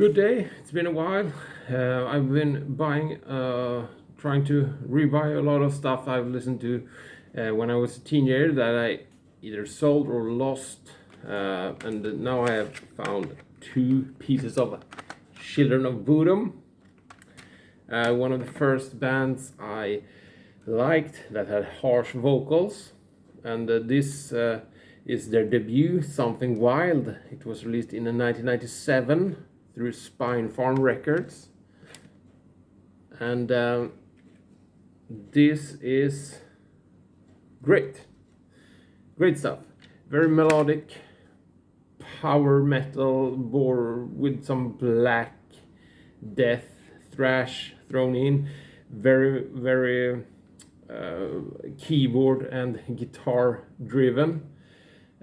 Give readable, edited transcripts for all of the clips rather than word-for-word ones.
Good day. It's been a while. I've been trying to rebuy a lot of stuff I've listened to when I was a teenager that I either sold or lost. And now I have found two pieces of Children of Bodom. One of the first bands I liked that had harsh vocals, and this is their debut, Something Wild. It was released in 1997 through Spine Farm Records, and this is great stuff. Very melodic power metal with some black death thrash thrown in. Very keyboard and guitar driven.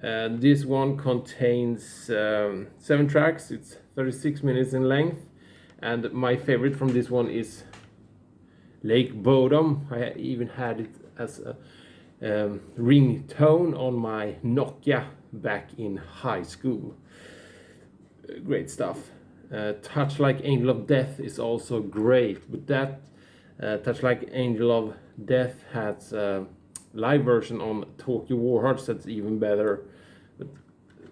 This one contains 7 tracks. It's 36 minutes in length, and my favorite from this one is Lake Bodom. I even had it as a ringtone on my Nokia back in high school. Great stuff. Touch Like Angel of Death is also great, but that Touch Like Angel of Death has a live version on Tokyo Warhearts that's even better. But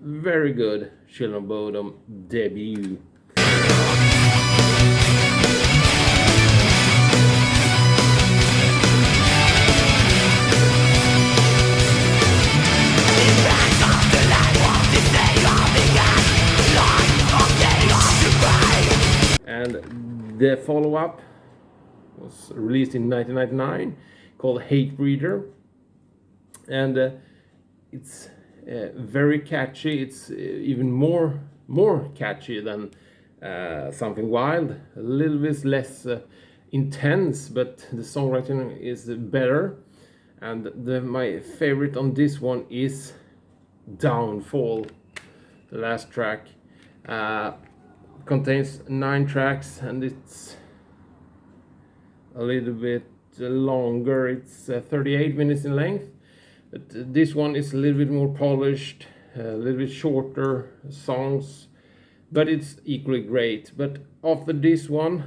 very good Children of Bodom debut. And the follow-up was released in 1999 called Hatebreeder, and it's very catchy. It's even more catchy than Something Wild. A little bit less intense, but the songwriting is better. And my favorite on this one is Downfall, the last track. Contains 9 tracks, and it's a little bit longer. It's 38 minutes in length, but this one is a little bit more polished, a little bit shorter songs, but it's equally great. But after this one,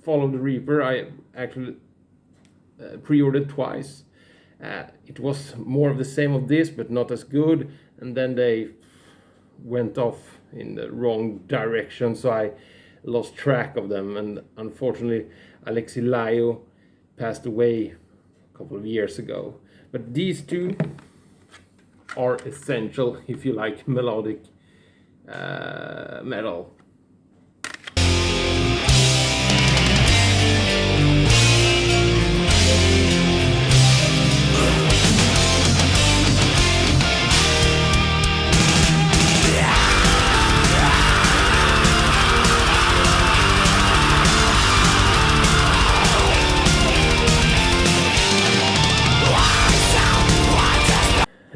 Follow the Reaper, I actually pre-ordered twice. It was more of the same of this, but not as good, and then they went off in the wrong direction, so I lost track of them, and unfortunately Alexi Laio passed away a couple of years ago. But these two are essential if you like melodic metal.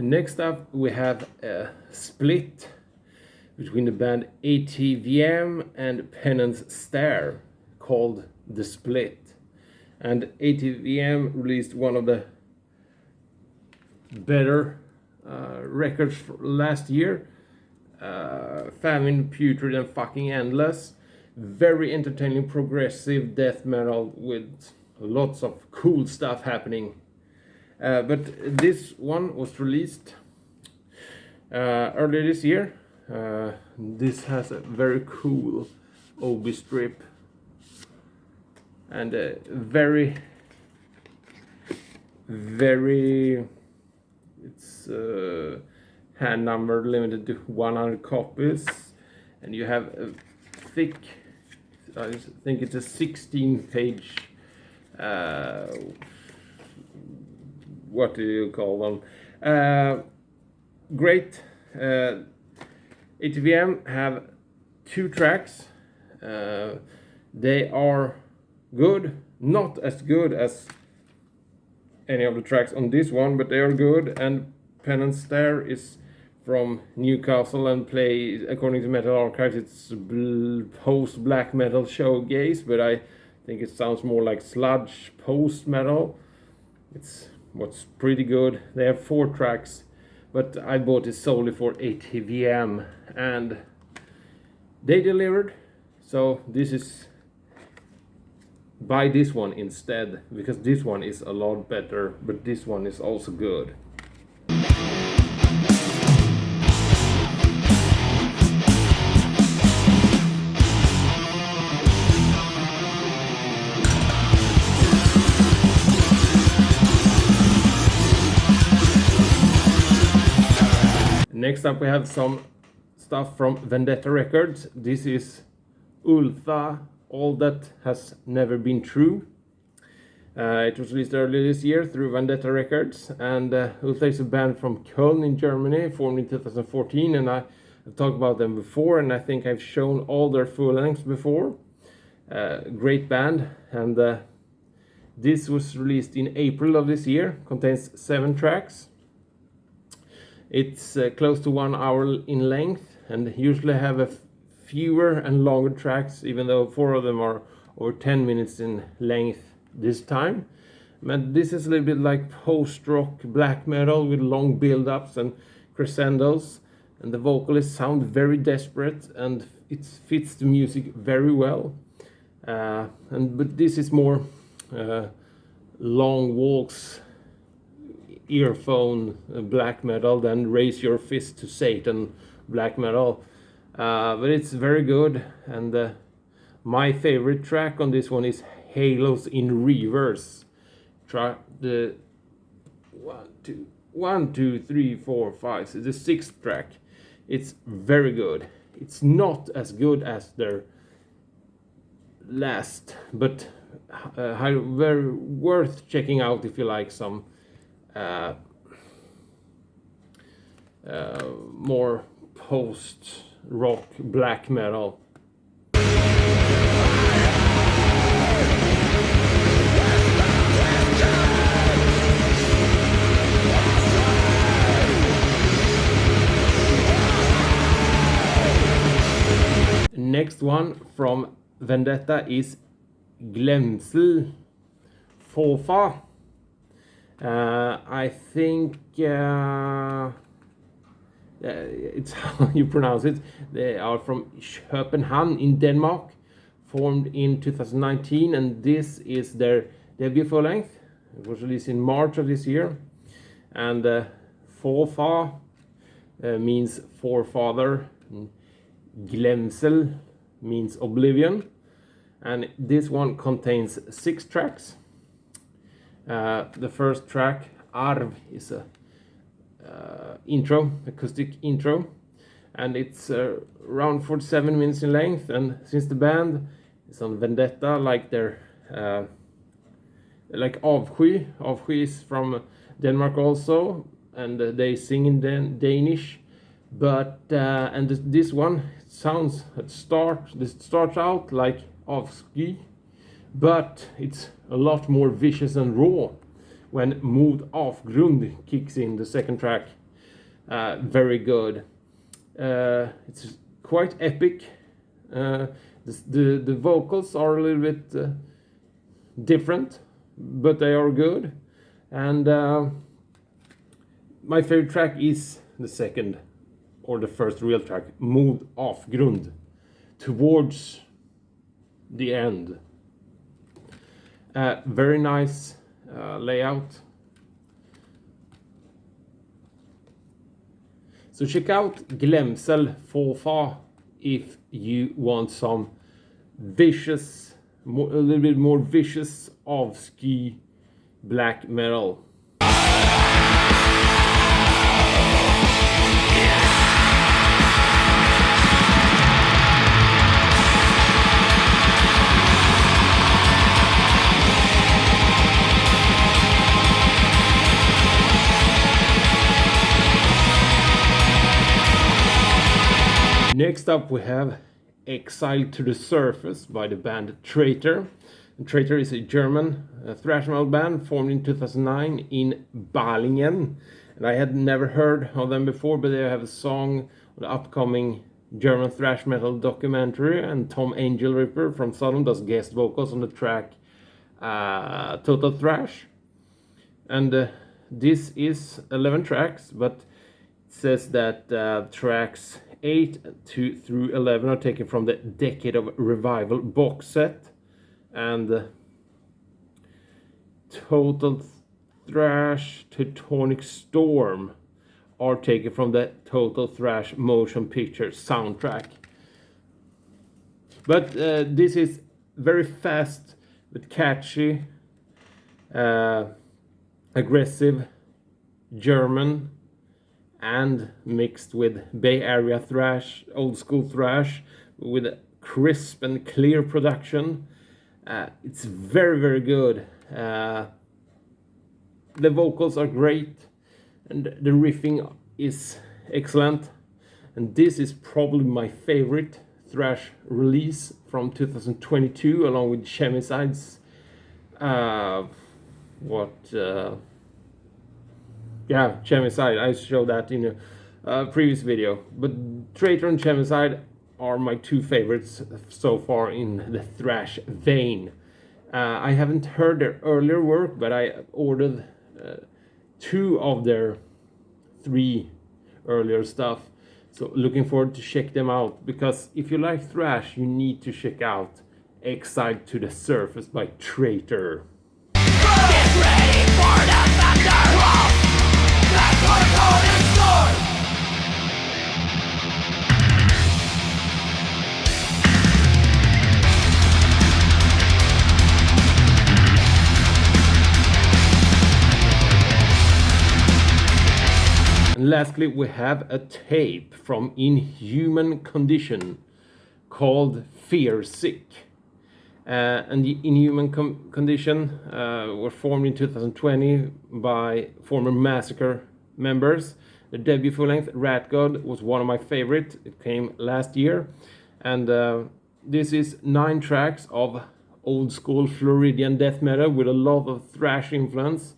Next up, we have a split between the band ATVM and Penance Stare called The Split. And ATVM released one of the better records last year, Famine, Putrid and Fucking Endless. Very entertaining progressive death metal with lots of cool stuff happening. But this one was released earlier this year. This has a very cool OB strip and very it's hand numbered, limited to 100 copies, and you have a thick, I think it's a 16-page what do you call them? Great. ATVM have 2 tracks. They are good, not as good as any of the tracks on this one, but they are good. And Penance Stare is from Newcastle and play, according to Metal Archives, it's post black metal showgaze, but I think it sounds more like sludge post metal. It's what's pretty good. They have 4 tracks, but I bought it solely for ATVM, and they delivered. So this is, buy this one instead, because this one is a lot better, but this one is also good. Next up we have some stuff from Vendetta Records. This is Ultha, All That Has Never Been True. It was released earlier this year through Vendetta Records, and Ultha is a band from Köln in Germany, formed in 2014, and I've talked about them before, and I think I've shown all their full lengths before. Great band, and this was released in April of this year, contains 7 tracks. It's close to 1 hour in length, and usually have a fewer and longer tracks, even though 4 of them are over 10 minutes in length this time. But this is a little bit like post-rock black metal with long build-ups and crescendos, and the vocalists sound very desperate, and it fits the music very well. But this is more long walks, earphone black metal than Raise Your Fist to Satan black metal, but it's very good. And my favorite track on this one is Halos in Reverse. Try the 1, 2, 3, 4, 5. So the 6th track. It's very good. It's not as good as their last, but very worth checking out if you like some more post-rock black metal. Next one from Vendetta is Glemsel Fofa. I think it's how you pronounce it. They are from Copenhagen in Denmark, formed in 2019, and this is their debut full length. It was released in March of this year, and Fofa means forefather. Glemsel means oblivion, and this one contains 6 tracks. The first track, Arv, is a acoustic intro, and it's around 47 minutes in length. And since the band is on Vendetta, like their like Avsky is from Denmark also, and they sing in Danish, but and this one starts out like Avsky, but it's a lot more vicious and raw when Moved Off Grund kicks in, the second track. Very good. It's quite epic. The vocals are a little bit different, but they are good. And my favorite track is the second, or the first real track, Moved Off Grund, towards the end. Very nice layout. So check out Glemsel Fofa if you want some vicious, a little bit more vicious Avsky black metal. Next up we have Exile to the Surface by the band Traitor. And Traitor is a German thrash metal band formed in 2009 in Balingen. And I had never heard of them before, but they have a song on the upcoming German thrash metal documentary, and Tom Angel Ripper from Sodom does guest vocals on the track Total Thrash. And this is 11 tracks, but it says that tracks 8 through 11 are taken from the Decade of Revival box set, and Total Thrash, Teutonic Storm are taken from the Total Thrash motion picture soundtrack. But this is very fast but catchy, aggressive German, and mixed with Bay Area thrash, old school thrash, with a crisp and clear production. It's very, very good. The vocals are great, and the riffing is excellent. And this is probably my favorite thrash release from 2022, along with Chemicide's Chemicide. I showed that in a previous video. But Traitor and Chemicide are my two favorites so far in the thrash vein. I haven't heard their earlier work, but I ordered 2 of their 3 earlier stuff. So looking forward to check them out, because if you like thrash, you need to check out Exiled to the Surface by Traitor. Get ready for the thunder! That's what's on in store! And lastly, we have a tape from Inhuman Condition called Fear Sick. And the Inhuman Condition were formed in 2020 by former Massacre members. The debut full-length, Rat God, was one of my favorites. It came last year. And this is 9 tracks of old school Floridian death metal with a lot of thrash influence,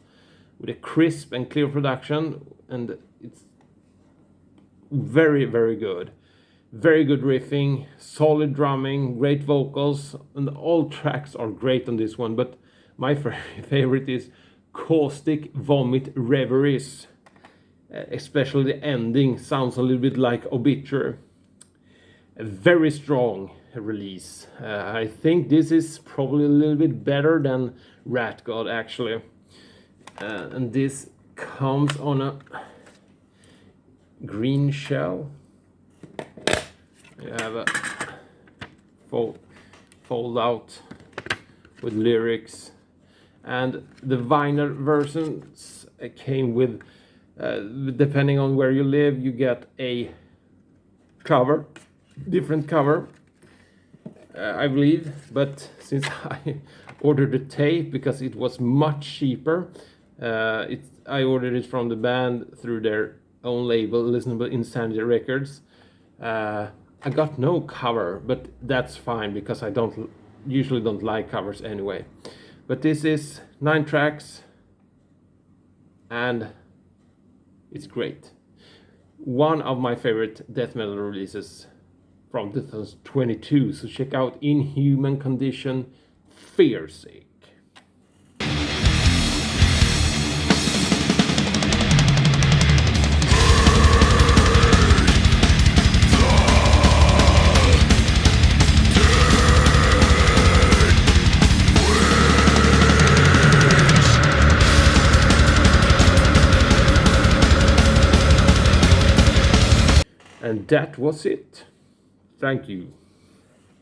with a crisp and clear production, and it's very, very good. Very good riffing, solid drumming, great vocals, and all tracks are great on this one. But my favorite is Caustic Vomit Reveries. Especially the ending sounds a little bit like Obituary. A very strong release. I think this is probably a little bit better than Rat God, actually. And this comes on a green shell. You have a fold out with lyrics, and the vinyl versions came with, depending on where you live, you get a cover, different cover, I believe. But since I ordered the tape because it was much cheaper, I ordered it from the band through their own label, Listenable Insanity Records. I got no cover, but that's fine because I usually don't like covers anyway. But this is 9 tracks, and it's great. One of my favorite death metal releases from 2022. So check out Inhuman Condition, Fear Sick. And that was it. Thank you.